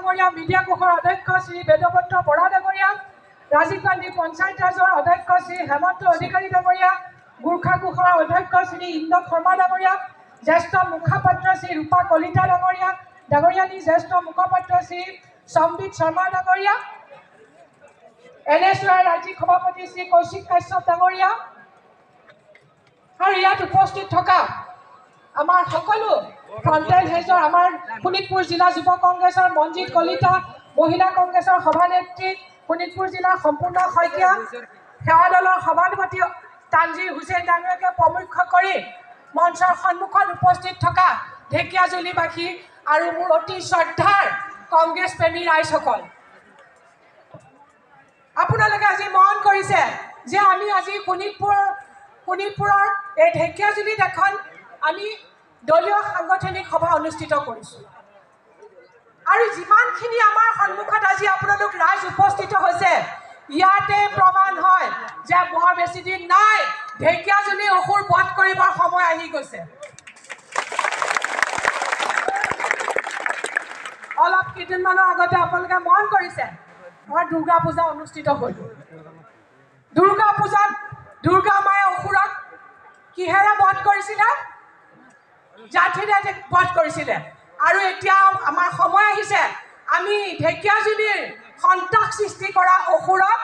ডাঙৰীয়া, মিডিয়া কোষৰ অধ্যক্ষ শ্ৰী বেদবন্ত বৰা ডাঙৰীয়া, ৰাজীৱ গান্ধী পঞ্চায়ত ৰাজৰ অধ্যক্ষ শ্ৰী হেমন্ত অধিকাৰী ডাঙৰীয়া, গোৰ্খা কোষৰ অধ্যক্ষ শ্ৰী ইন্দ্ৰ শৰ্মা ডাঙৰীয়া, জ্যেষ্ঠ মুখপাত্ৰ শ্ৰী ৰূপা কলিতা ডাঙৰীয়ানী, জ্যেষ্ঠ মুখপাত্ৰ শ্ৰী সম্বিত শৰ্মা ডাঙৰীয়া, NSY ৰাজ্যিক সভাপতি শ্ৰী কৌশিক কাশ্যপ ডাঙৰীয়া আৰু ইয়াত উপস্থিত থকা আমাৰ সকলো ফ্ৰণ্টেল হেজৰ আমাৰ শোণিতপুৰ জিলা যুৱ কংগ্ৰেছৰ মঞ্জিত কলিতা, মহিলা কংগ্ৰেছৰ সভানেত্ৰী শোণিতপুৰ জিলাৰ সম্পূৰ্ণ শইকীয়া, সেৱা দলৰ সভাপতি তানজিৰ হুছেইন ডাঙৰীয়াকে প্ৰমুখ্য কৰি মঞ্চৰ সন্মুখত উপস্থিত থকা ঢেকীয়াজুলিবাসী আৰু মোৰ অতি শ্ৰদ্ধাৰ কংগ্ৰেছ প্ৰেমী ৰাইজসকল, আপোনালোকে আজি মন কৰিছে যে আমি আজি শোণিতপুৰৰ এই ঢেকীয়াজুলিত এখন আমি দলীয় সাংগঠনিক সভা অনুষ্ঠিত কৰিছোঁ আৰু যিমানখিনি আমাৰ সন্মুখত আজি আপোনালোক ৰাইজ উপস্থিত হৈছে ইয়াতে প্ৰমাণ হয় যে বৰ বেছি দিন নাই, ঢেকীয়াজুলি অসুৰ বধ কৰিবৰ সময় আহি গৈছে। অলপ কেইদিনমানৰ আগতে আপোনালোকে মন কৰিছে আমাৰ দুৰ্গা পূজা অনুষ্ঠিত হ'ল। দুৰ্গা পূজাত দুৰ্গা মায়ে অসুৰক কিহেৰে বধ কৰিছিলে? জাঠিৰে বধ কৰিছিলে। আৰু এতিয়া আমাৰ সময় আহিছে আমি ঢেকীয়াজুলিৰ সন্ত্ৰাস সৃষ্টি কৰা অসুৰক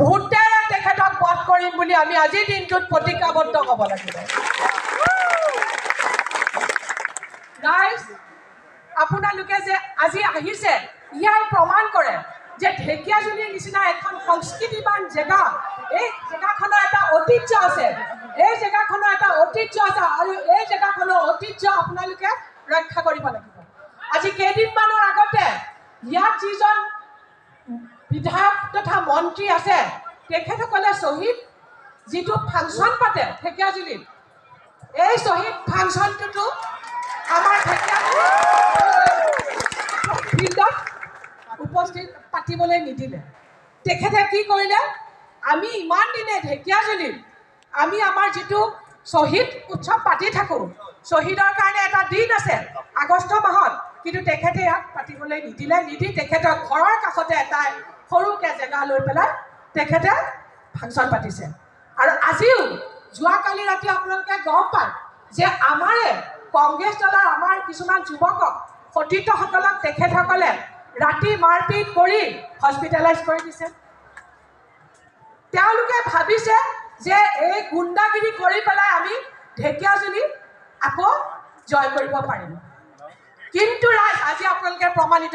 ভূতেৰে তেখেতক বধ কৰিম বুলি আমি আজিৰ দিনটোত প্ৰতিজ্ঞাবদ্ধ হ'ব লাগিব। ৰাইজ, আপোনালোকে যে আজি আহিছে ইয়াই প্ৰমাণ কৰে যে ঢেকীয়াজুলিৰ নিচিনা এখন সংস্কৃতিবান জেগা, এই জেগাখনৰ এটা ঐতিহ্য আছে, এই জেগাখনৰ এটা ঐতিহ্য আছে আৰু এই জেগাখনৰ ঐতিহ্য আপোনালোকে ৰক্ষা কৰিব লাগিব। আজি কেইদিনমানৰ আগতে ইয়াত যিজন বিধায়ক তথা মন্ত্ৰী আছে তেখেতসকলে শ্বহীদ যিটো ফাংচন পাতে ঢেকীয়াজুলিত, এই শ্বহীদ ফাংচনটোতো আমাৰ ফিল্ডত উপস্থিত পাতিবলৈ নিদিলে। তেখেতে কি কৰিলে, আমি ইমান দিনে ঢেকীয়াজুলিত আমি আমাৰ যিটো শ্বহীদ উৎসৱ পাতি থাকোঁ, শ্বহীদৰ কাৰণে এটা দিন আছে আগষ্ট মাহত, কিন্তু তেখেতে ইয়াক পাতিবলৈ নিদি তেখেতৰ ঘৰৰ কাষতে এটা সৰুকৈ জেগা লৈ পেলাই তেখেতে ফাংচন পাতিছে। আৰু আজিও যোৱাকালি ৰাতি আপোনালোকে গম পায় যে আমাৰে কংগ্ৰেছ দলৰ আমাৰ কিছুমান যুৱকক সতীৰ্থসকলক তেখেতসকলে ৰাতি মাৰপিট কৰি হস্পিটেলাইজ কৰি দিছে। তেওঁলোকে ভাবিছে যে এই গুণ্ডাগিৰি কৰি পেলাই আমি ঢেকীয়াজুলি আকৌ জয় কৰিব পাৰিম, কিন্তু ৰাইজ আজি আপোনালোকে প্ৰমাণিত